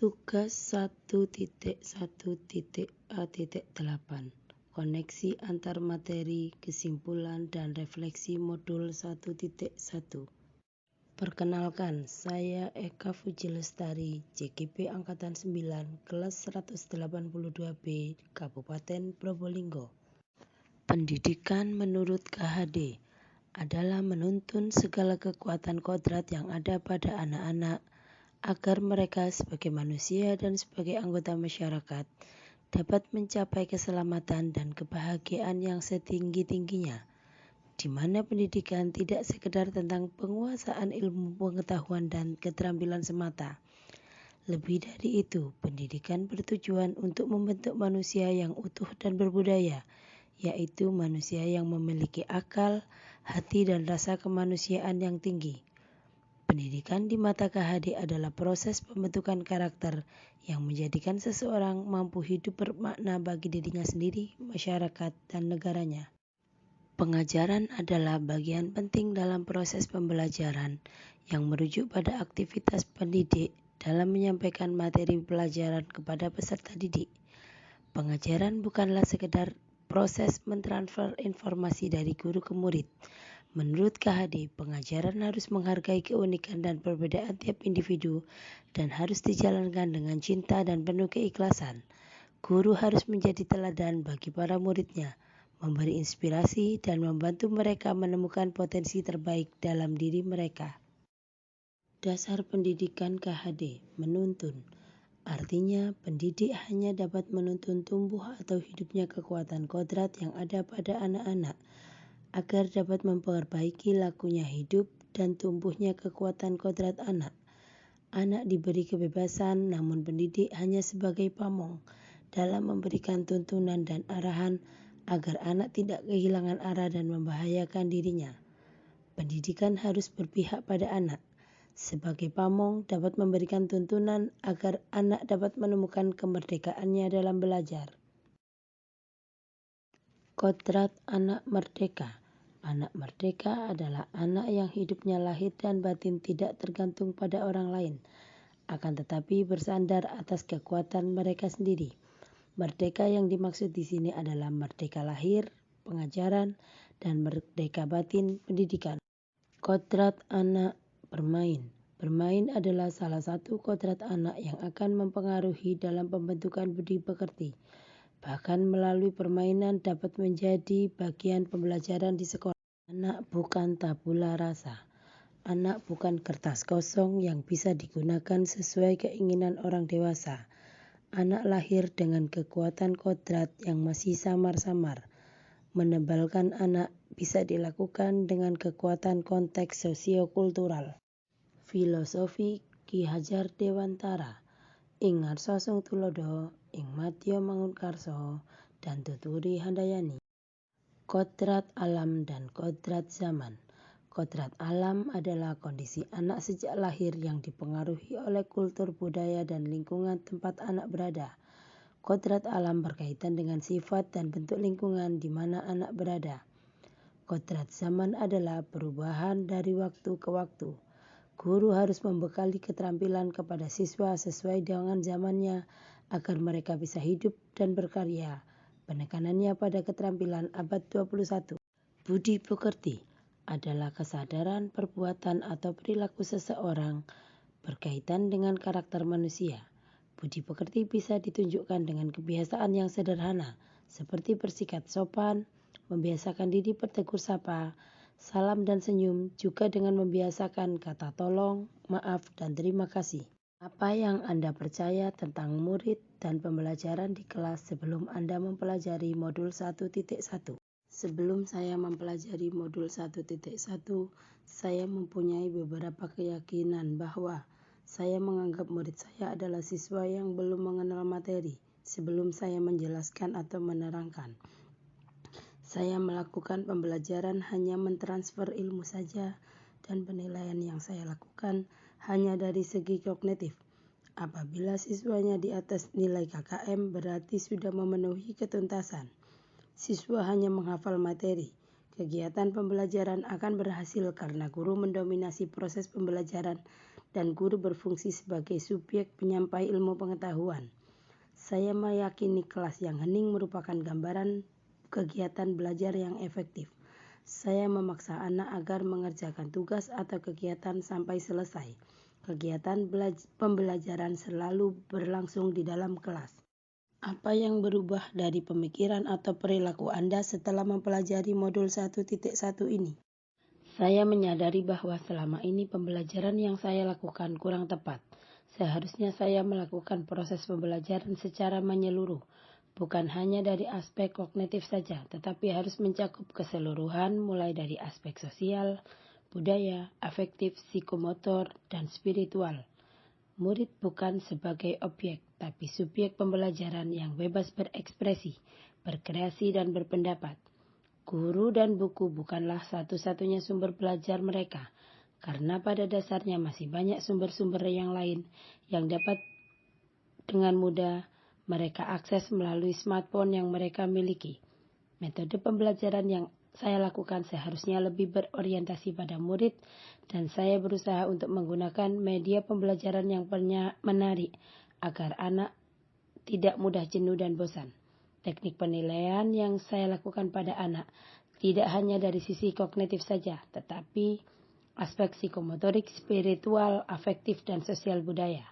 Tugas 1.1.A.8 Koneksi antar materi, kesimpulan, dan refleksi modul 1.1. Perkenalkan, saya Eka Fuji Lestari, JKP Angkatan 9, kelas 182B, Kabupaten Probolinggo. Pendidikan menurut KHD adalah menuntun segala kekuatan kodrat yang ada pada anak-anak agar mereka sebagai manusia dan sebagai anggota masyarakat dapat mencapai keselamatan dan kebahagiaan yang setinggi-tingginya, di mana pendidikan tidak sekedar tentang penguasaan ilmu pengetahuan dan keterampilan semata. Lebih dari itu, pendidikan bertujuan untuk membentuk manusia yang utuh dan berbudaya, yaitu manusia yang memiliki akal, hati, dan rasa kemanusiaan yang tinggi. Pendidikan di mata KHD adalah proses pembentukan karakter yang menjadikan seseorang mampu hidup bermakna bagi dirinya sendiri, masyarakat, dan negaranya. Pengajaran adalah bagian penting dalam proses pembelajaran yang merujuk pada aktivitas pendidik dalam menyampaikan materi pelajaran kepada peserta didik. Pengajaran bukanlah sekedar proses mentransfer informasi dari guru ke murid. Menurut KHD, pengajaran harus menghargai keunikan dan perbedaan tiap individu dan harus dijalankan dengan cinta dan penuh keikhlasan. Guru harus menjadi teladan bagi para muridnya, memberi inspirasi dan membantu mereka menemukan potensi terbaik dalam diri mereka. Dasar pendidikan KHD, menuntun. Artinya, pendidik hanya dapat menuntun tumbuh atau hidupnya kekuatan kodrat yang ada pada anak-anak, agar dapat memperbaiki lakunya hidup dan tumbuhnya kekuatan kodrat anak. Anak diberi kebebasan, namun pendidik hanya sebagai pamong dalam memberikan tuntunan dan arahan agar anak tidak kehilangan arah dan membahayakan dirinya. Pendidikan harus berpihak pada anak. Sebagai pamong dapat memberikan tuntunan agar anak dapat menemukan kemerdekaannya dalam belajar. Kodrat anak merdeka. Anak merdeka adalah anak yang hidupnya lahir dan batin tidak tergantung pada orang lain, akan tetapi bersandar atas kekuatan mereka sendiri. Merdeka yang dimaksud di sini adalah merdeka lahir, pengajaran, dan merdeka batin pendidikan. Kodrat anak bermain. Bermain adalah salah satu kodrat anak yang akan mempengaruhi dalam pembentukan budi pekerti. Bahkan melalui permainan dapat menjadi bagian pembelajaran di sekolah. Anak bukan tabula rasa. Anak bukan kertas kosong yang bisa digunakan sesuai keinginan orang dewasa. Anak lahir dengan kekuatan kodrat yang masih samar-samar. Menebalkan anak bisa dilakukan dengan kekuatan konteks sosiokultural. Filosofi Ki Hajar Dewantara. Ing ngarsa sung tulodo, ing madya mangunkarsa, dan tuturi handayani. Kodrat alam dan kodrat zaman. Kodrat alam adalah kondisi anak sejak lahir yang dipengaruhi oleh kultur, budaya, dan lingkungan tempat anak berada. Kodrat alam berkaitan dengan sifat dan bentuk lingkungan di mana anak berada. Kodrat zaman adalah perubahan dari waktu ke waktu. Guru harus membekali keterampilan kepada siswa sesuai dengan zamannya agar mereka bisa hidup dan berkarya. Penekanannya pada keterampilan abad 21. Budi pekerti adalah kesadaran perbuatan atau perilaku seseorang berkaitan dengan karakter manusia. Budi pekerti bisa ditunjukkan dengan kebiasaan yang sederhana, seperti bersikap sopan, membiasakan diri bertegur sapa, salam dan senyum, juga dengan membiasakan kata tolong, maaf, dan terima kasih. Apa yang Anda percaya tentang murid dan pembelajaran di kelas sebelum Anda mempelajari modul 1.1? Sebelum saya mempelajari modul 1.1, saya mempunyai beberapa keyakinan bahwa saya menganggap murid saya adalah siswa yang belum mengenal materi sebelum saya menjelaskan atau menerangkan. Saya melakukan pembelajaran hanya mentransfer ilmu saja dan penilaian yang saya lakukan hanya dari segi kognitif. Apabila siswanya di atas nilai KKM berarti sudah memenuhi ketuntasan. Siswa hanya menghafal materi. Kegiatan pembelajaran akan berhasil karena guru mendominasi proses pembelajaran dan guru berfungsi sebagai subjek penyampai ilmu pengetahuan. Saya meyakini kelas yang hening merupakan gambaran kegiatan belajar yang efektif. Saya memaksa anak agar mengerjakan tugas atau kegiatan sampai selesai. Kegiatan pembelajaran selalu berlangsung di dalam kelas. Apa yang berubah dari pemikiran atau perilaku Anda setelah mempelajari modul 1.1 ini? Saya menyadari bahwa selama ini pembelajaran yang saya lakukan kurang tepat. Seharusnya saya melakukan proses pembelajaran secara menyeluruh, bukan hanya dari aspek kognitif saja, tetapi harus mencakup keseluruhan mulai dari aspek sosial, budaya, afektif, psikomotor, dan spiritual. Murid bukan sebagai objek, tapi subjek pembelajaran yang bebas berekspresi, berkreasi, dan berpendapat. Guru dan buku bukanlah satu-satunya sumber belajar mereka, karena pada dasarnya masih banyak sumber-sumber yang lain yang dapat dengan mudah mereka akses melalui smartphone yang mereka miliki. Metode pembelajaran yang saya lakukan seharusnya lebih berorientasi pada murid, dan saya berusaha untuk menggunakan media pembelajaran yang menarik agar anak tidak mudah jenuh dan bosan. Teknik penilaian yang saya lakukan pada anak tidak hanya dari sisi kognitif saja, tetapi aspek psikomotorik, spiritual, afektif, dan sosial budaya.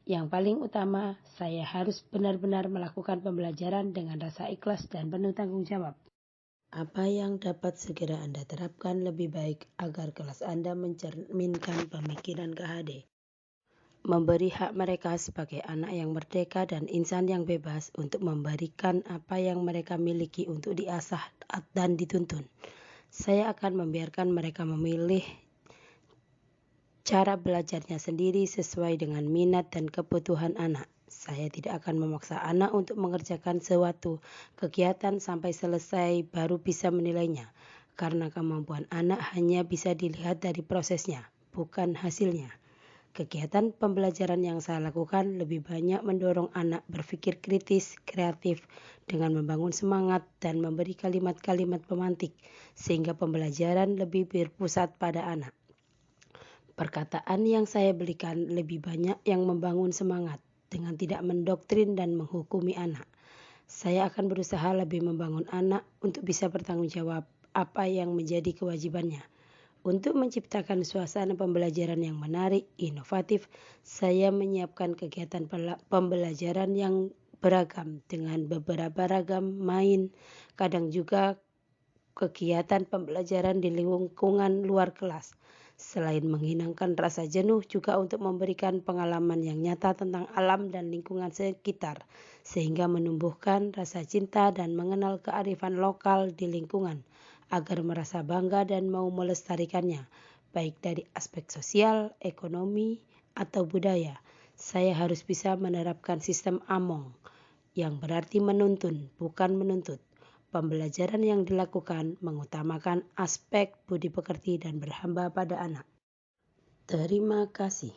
Yang paling utama, saya harus benar-benar melakukan pembelajaran dengan rasa ikhlas dan penuh tanggung jawab. Apa yang dapat segera Anda terapkan lebih baik agar kelas Anda mencerminkan pemikiran KHD? Memberi hak mereka sebagai anak yang merdeka dan insan yang bebas untuk memberikan apa yang mereka miliki untuk diasah dan dituntun. Saya akan membiarkan mereka memilih cara belajarnya sendiri sesuai dengan minat dan kebutuhan anak. Saya tidak akan memaksa anak untuk mengerjakan suatu kegiatan sampai selesai baru bisa menilainya, karena kemampuan anak hanya bisa dilihat dari prosesnya, bukan hasilnya. Kegiatan pembelajaran yang saya lakukan lebih banyak mendorong anak berpikir kritis, kreatif, dengan membangun semangat dan memberi kalimat-kalimat pemantik, sehingga pembelajaran lebih berpusat pada anak. Perkataan yang saya berikan lebih banyak yang membangun semangat, dengan tidak mendoktrin dan menghukumi anak. Saya akan berusaha lebih membangun anak untuk bisa bertanggung jawab apa yang menjadi kewajibannya. Untuk menciptakan suasana pembelajaran yang menarik, inovatif, saya menyiapkan kegiatan pembelajaran yang beragam dengan beberapa ragam main, kadang juga kegiatan pembelajaran di lingkungan luar kelas. Selain menghilangkan rasa jenuh, juga untuk memberikan pengalaman yang nyata tentang alam dan lingkungan sekitar, sehingga menumbuhkan rasa cinta dan mengenal kearifan lokal di lingkungan, agar merasa bangga dan mau melestarikannya, baik dari aspek sosial, ekonomi, atau budaya. Saya harus bisa menerapkan sistem AMONG, yang berarti menuntun, bukan menuntut. Pembelajaran yang dilakukan mengutamakan aspek budi pekerti dan berhamba pada anak. Terima kasih.